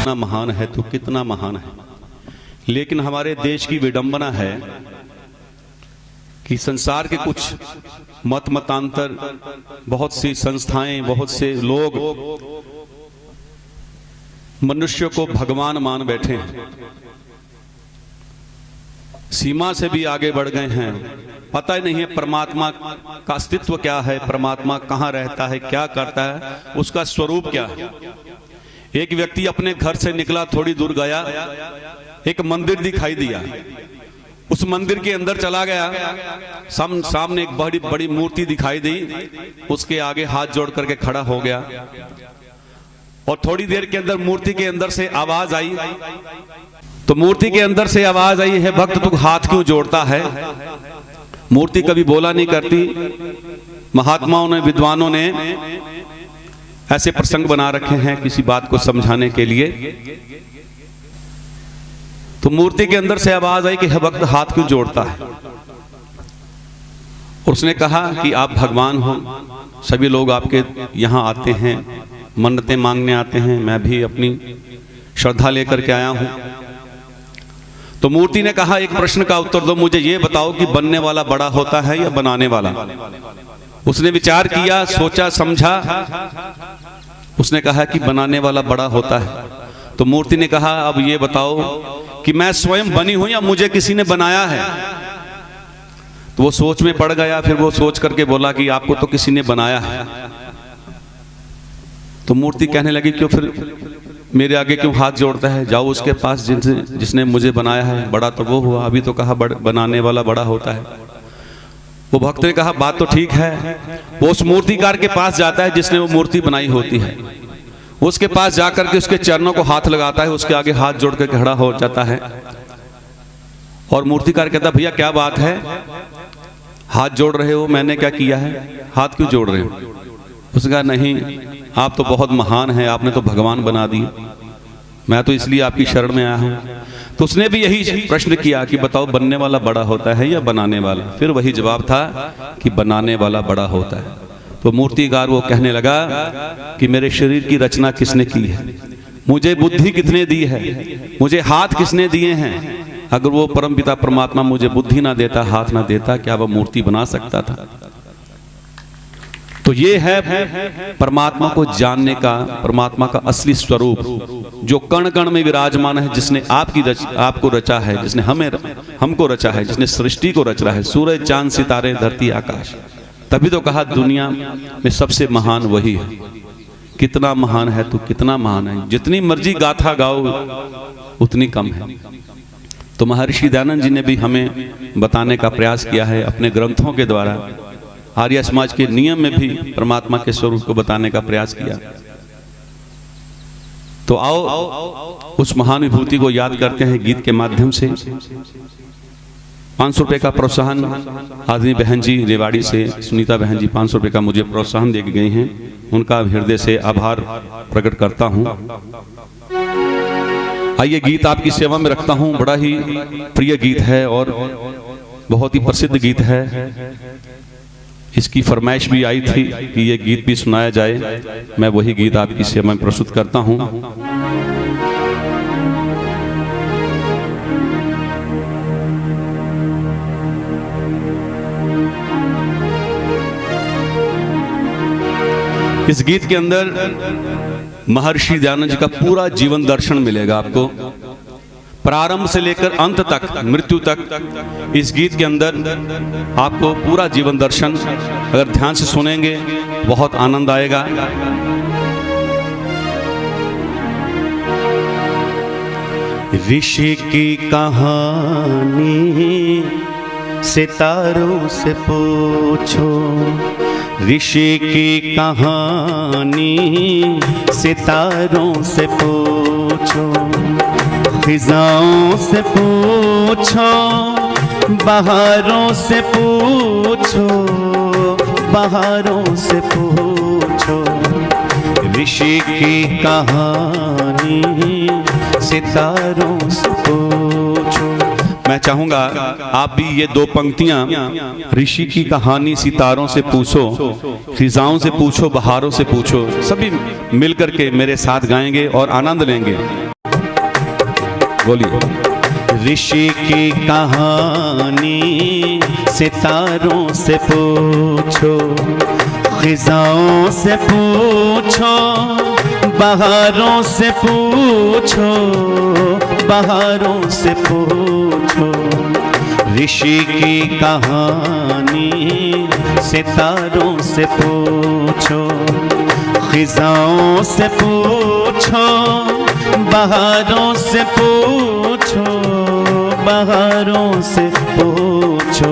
कितना महान है तो कितना महान है। लेकिन हमारे देश की विडंबना है कि संसार के कुछ मतांतर, बहुत सी संस्थाएं, बहुत से लोग मनुष्य को भगवान मान बैठे हैं, सीमा से भी आगे बढ़ गए हैं। पता ही नहीं है परमात्मा का अस्तित्व क्या है, परमात्मा कहाँ रहता है, क्या करता है, उसका स्वरूप क्या है। एक व्यक्ति अपने घर से निकला, थोड़ी दूर गया, एक मंदिर दिखाई दिया, उस मंदिर के अंदर चला गया, सामने एक बड़ी बड़ी मूर्ति दिखाई दी, उसके आगे हाथ जोड़ करके खड़ा हो गया और थोड़ी देर के अंदर मूर्ति के अंदर से आवाज आई। तो मूर्ति के अंदर से आवाज आई, है भक्त तू हाथ क्यों जोड़ता है। मूर्ति कभी बोला नहीं करती। महात्माओं ने, विद्वानों ने ऐसे प्रसंग बना रखे हैं किसी बात को समझाने के लिए। तो मूर्ति के अंदर से आवाज आई कि है भक्त हाथ क्यों जोड़ता है। और उसने कहा कि आप भगवान हो, सभी लोग आपके यहाँ आते हैं, मन्नतें मांगने आते हैं, मैं भी अपनी श्रद्धा लेकर के आया हूं। तो मूर्ति ने कहा एक प्रश्न का उत्तर दो, मुझे ये बताओ कि बनने वाला बड़ा होता है या बनाने वाला। उसने विचार किया, सोचा समझा, उसने कहा कि बनाने वाला बड़ा होता है। तो मूर्ति ने कहा अब ये बताओ कि मैं स्वयं बनी हूं या मुझे किसी ने बनाया है। तो वो सोच में पड़ गया, फिर वो सोच करके बोला कि आपको तो किसी ने बनाया है। तो मूर्ति कहने लगी क्यों फिर मेरे आगे क्यों हाथ जोड़ता है, जाओ उसके पास जिसने मुझे बनाया है, बड़ा तो वो हुआ, अभी तो कहा बनाने वाला बड़ा होता है। वो भक्त ने कहा बात तो ठीक है। वो उस मूर्तिकार के पास जाता है जिसने वो मूर्ति बनाई होती है, उसके पास जाकर के उसके चरणों को हाथ लगाता है, उसके आगे हाथ जोड़ कर खड़ा हो जाता है। और मूर्तिकार कहता भैया क्या बात है, हाथ जोड़ रहे हो, मैंने क्या किया है, हाथ क्यों जोड़ रहे हो। उसने कहा नहीं, आप तो बहुत महान हैं, आपने तो भगवान बना दिए, मैं तो इसलिए आपकी शरण में आया हूं। तो उसने भी यही प्रश्न किया कि बताओ बनने वाला बड़ा होता है या बनाने वाला। फिर वही जवाब था कि बनाने वाला बड़ा होता है। तो मूर्तिकार वो कहने लगा कि मेरे शरीर की रचना किसने की है, मुझे बुद्धि किसने दी है, मुझे हाथ किसने दिए हैं। अगर वो परमपिता परमात्मा मुझे बुद्धि ना देता, हाथ ना देता, क्या वह मूर्ति बना सकता था। तो ये है परमात्मा को जानने का, परमात्मा का असली स्वरूप जो कण कण में विराजमान है, जिसने आपको रचा है, जिसने हमको रचा है, जिसने सृष्टि को रच रहा है, सूरज चांद सितारे धरती आकाश। तभी तो कहा दुनिया में सबसे महान वही है। कितना महान है तो कितना महान है, जितनी मर्जी गाथा गाओ उतनी कम है। तो महर्षि दयानंद जी ने भी हमें बताने का प्रयास किया है अपने ग्रंथों के द्वारा, आर्य समाज के नियम में भी परमात्मा के स्वरूप को बताने का प्रयास किया। तो आओ उस महान विभूति को याद करते हैं गीत के माध्यम से। 500 रुपए का प्रोत्साहन आदमी बहन जी रेवाड़ी से, सुनीता बहन जी 500 रुपए का मुझे प्रोत्साहन दे गई हैं, उनका हृदय से आभार प्रकट करता हूं। आइए गीत आपकी सेवा में रखता हूं, बड़ा ही प्रिय गीत है और बहुत ही प्रसिद्ध गीत है। इसकी फरमाइश भी आई थी कि ये गीत भी सुनाया जाए, मैं वही गीत आपकी सेवा में प्रस्तुत करता हूं। इस गीत के अंदर महर्षि दयानंद जी का पूरा जीवन दर्शन मिलेगा आपको, प्रारंभ से लेकर अंत तक, मृत्यु तक। इस गीत के अंदर आपको पूरा जीवन दर्शन अगर ध्यान से सुनेंगे बहुत आनंद आएगा। ऋषि की कहानी सितारों से पूछो, ऋषि की कहानी सितारों से पूछो, फिजाओं से पूछो, बहारों से पूछो, बहारों से पूछो, ऋषि की कहानी सितारों से पूछो। मैं चाहूंगा आप भी ये दो पंक्तियां, ऋषि की कहानी सितारों से पूछो, फिजाओं से पूछो, बहारों से पूछो, सभी मिलकर के मेरे साथ गाएंगे और आनंद लेंगे। बोलिए। ऋषि की कहानी सितारों से पूछो, खिजाओं से पूछो, बहारों से पूछो, बहारों से पूछो। ऋषि की कहानी सितारों से पूछो, खिजाओं से पूछो, बहारों से पूछो, बहारों से पूछो।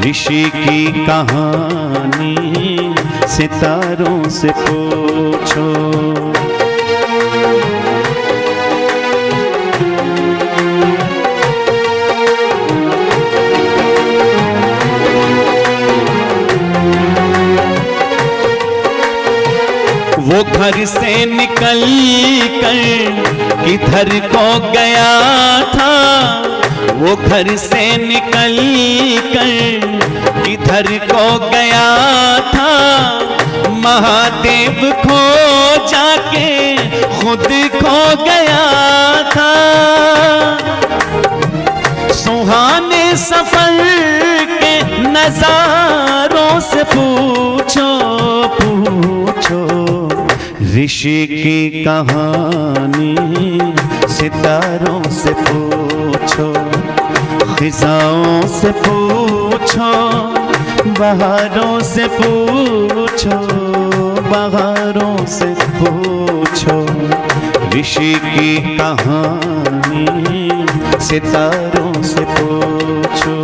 ऋषि की कहानी सितारों से पूछो। वो घर से निकल कर किधर को गया था, वो घर से निकल कर किधर को गया था। महादेव खो जाके खुद खो गया था। सुहाने सफर के नजारों से पूछो, पूछो। ऋषि की कहानी सितारों से पूछो, खिजाओं से पूछो, बहारों से पूछो, बहारों से पूछो। ऋषि की कहानी सितारों से पूछो।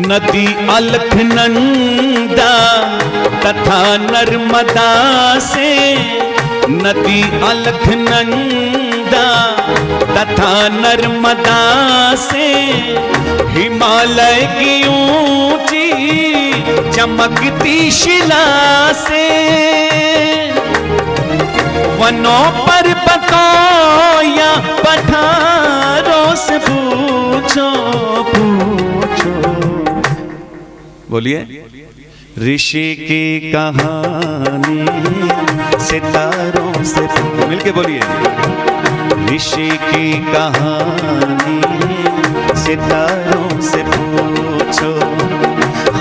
नदी अलखनंदा तथा नर्मदा से, नदी अलखनंदा तथा नर्मदा से, हिमालय की ऊंची चमकती शिला से, वनों पर्वतों या पठारों से पूछो, पूछो। बोलिए। ऋषि की कहानी सितारों से, मिलके बोलिए। ऋषि की कहानी सितारों से पूछो,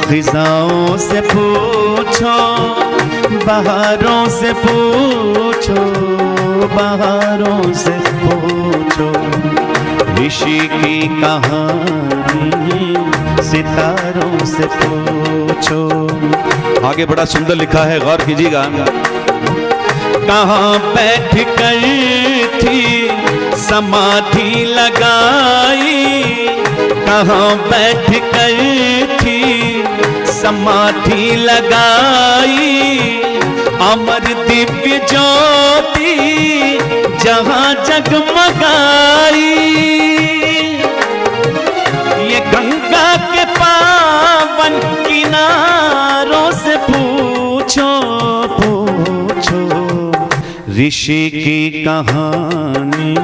खिजाओं से पूछो, बहारों से पूछो, बहारों से पूछो। ऋषि की कहानी सितारों से पूछो। आगे बड़ा सुंदर लिखा है, गौर कीजिएगा। कहाँ बैठ कर थी समाधि लगाई, कहाँ बैठ कर थी समाधि लगाई। अमर दिव्य ज्योति जहाँ जगमगाई। ये गंगा के पावन किनारों से पूछो, पूछो। ऋषि की कहानी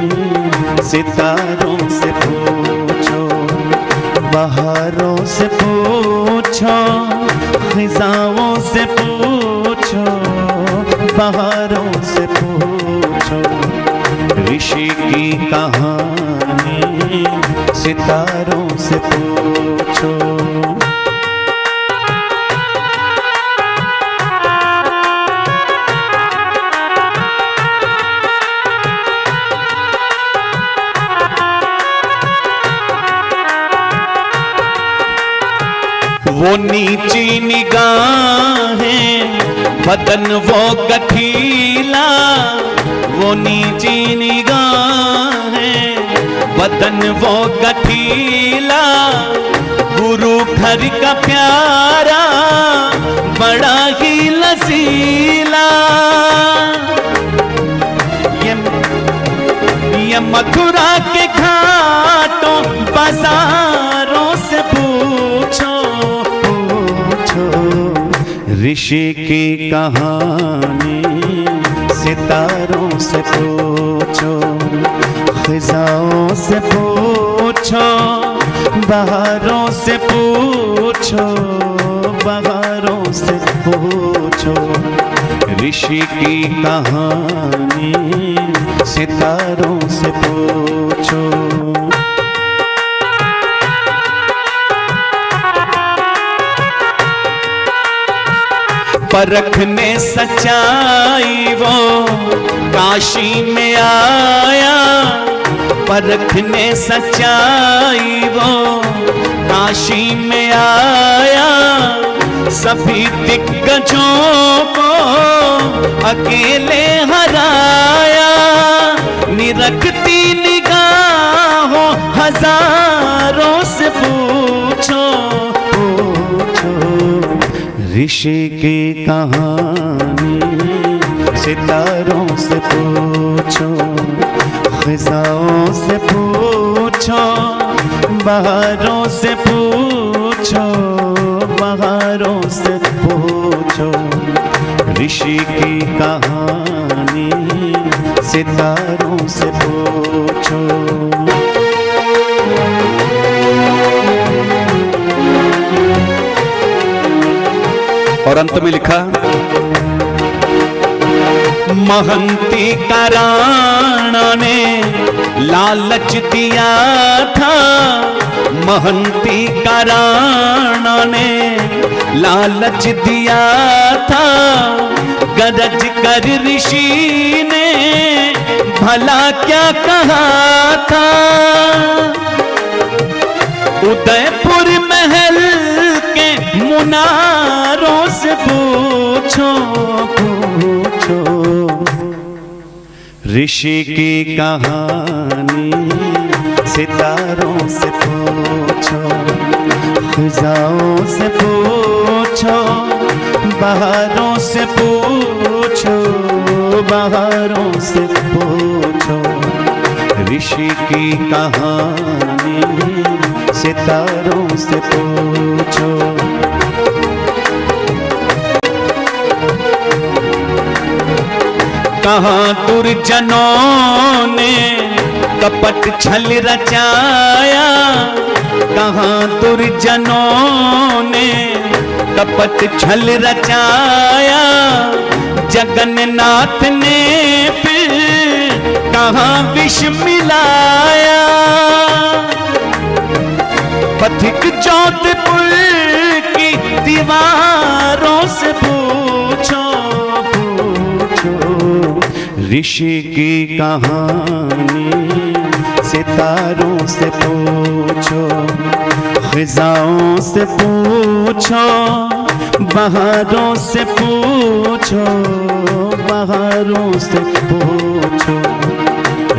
सितारों से पूछो, बहारों से पूछो, खिजाओं से पूछो, बहारों से पूछो। ऋषि की कहानी सितारों से पूछो। वो नीची निगाहें, बदन वो गठीला, वो नीची निगाहें, बदन वो गठीला। गुरु घर का प्यारा बड़ा ही लसीला। ये मथुरा के घाटों बाजारों से पूछो, पूछो। ऋषि की कहानी सितारों से पूछो, खिजाओं से पूछो, पूछो, बहारों से पूछो, बहारों से पूछो, ऋषि की कहानी सितारों से पूछो। परखने सच्चाई वो काशी में आया, परखने सच्चाई वो काशी में आया, सभी दिग्गजों को अकेले हराया, निरखती निगाहों हजारों से पूछो, पूछो, ऋषि की कहानी सितारों से पूछो, खिजाओं से पूछो, बहारों से पूछो, बहारों से पूछो, ऋषि की कहानी सितारों से पूछो। और अंत में लिखा, महंती का राणा ने लालच दिया था, महंती का राणा ने लालच दिया था, गरज कर ऋषि ने भला क्या कहा था, उदयपुर महल के मुनारों से पूछो, पूछो, ऋषि की कहानी सितारों से पूछो, खिजाओं से पूछो, बहारों से पूछो, बहारों से पूछो, ऋषि की कहानी सितारों से पूछो। कहाँ दुर्जनों ने कपट छल रचाया, कहाँ दुर्जनों ने कपट छल रचाया, जगन्नाथ ने फिर कहाँ विष मिलाया, पथिक जोधपुर की दीवारों से पूछो, पूछो, ऋषि की कहानी सितारों से पूछो, खिजाओं से पूछो, बहारों से पूछो, बहारों से पूछो,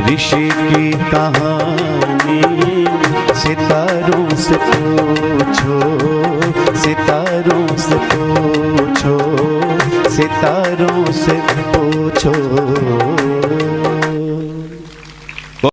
ऋषि की कहानी सितारों से पूछो, सितारों से पूछो, सितारों से